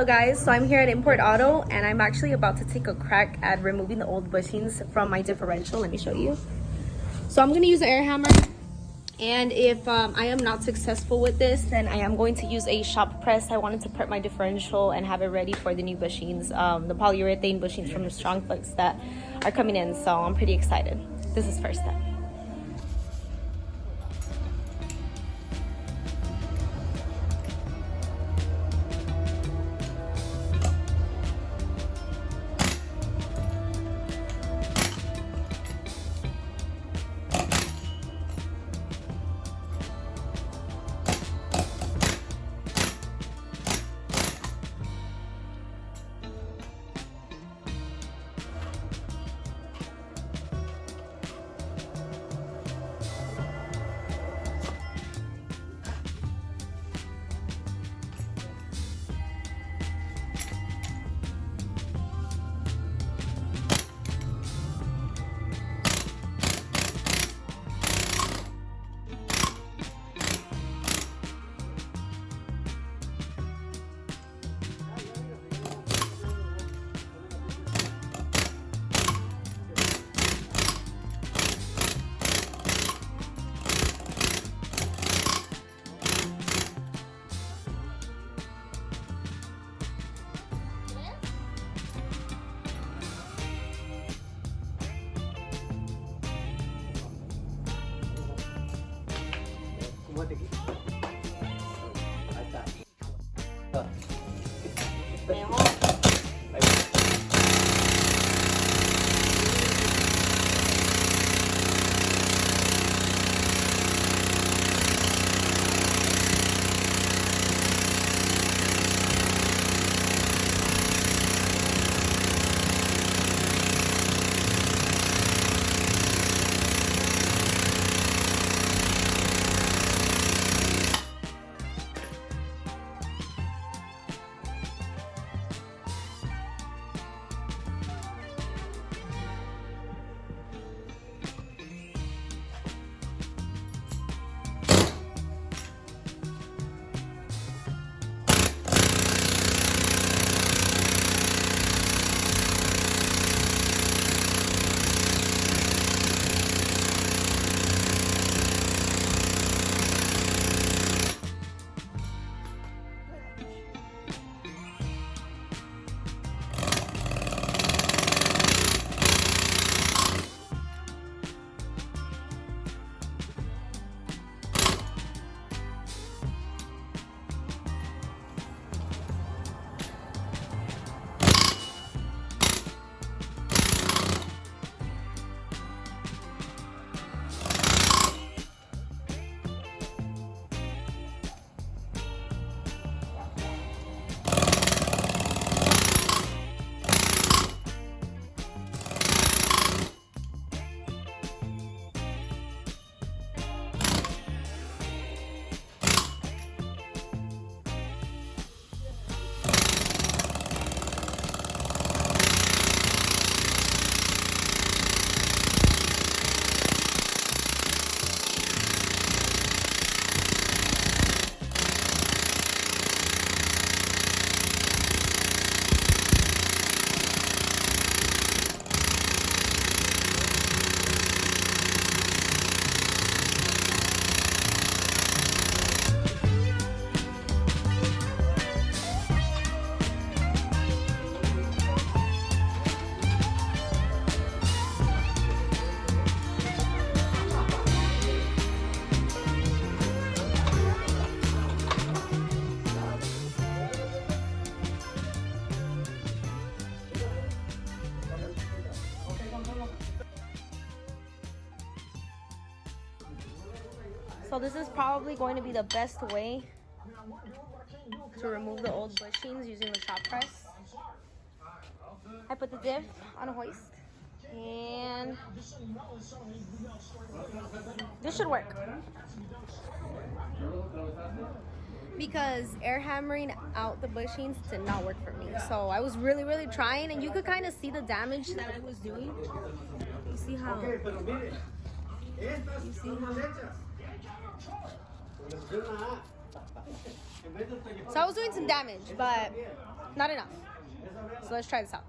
Hello guys, so I'm here at Import Auto and I'm actually about to take a crack at removing the old bushings from my differential. Let me show you. So I'm going to use an air hammer, and if I am not successful with this, then I am going to use a shop press. I wanted to prep my differential and have it ready for the new bushings, the polyurethane bushings from the Strong Flex that are coming in, so I'm pretty excited. This is first step. So this is probably going to be the best way to remove the old bushings using the shop press. I put the diff on a hoist and this should work. Because air hammering out the bushings did not work for me. So I was really trying, and you could kind of see the damage that I was doing. You see how So I was doing some damage, but not enough. So let's try this out.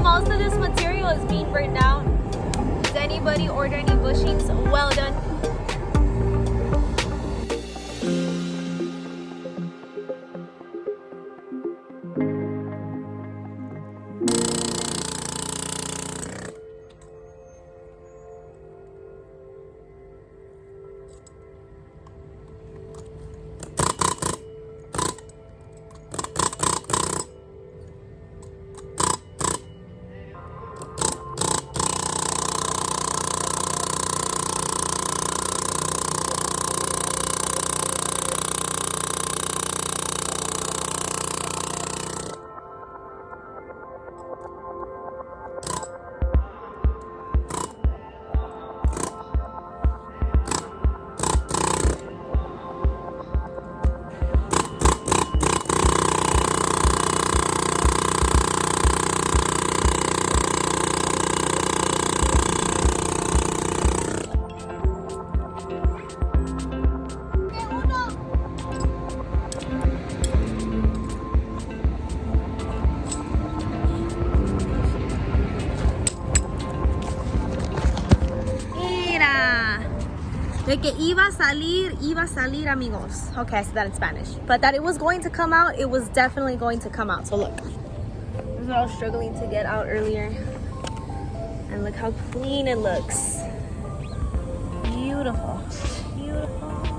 Most of this material is being burned down. Does anybody order any bushings? Well done. De que iba a salir, amigos. Okay, I said that in Spanish. But that it was going to come out, it was definitely going to come out. So look, this is what I was struggling to get out earlier. And look how clean it looks. Beautiful, beautiful.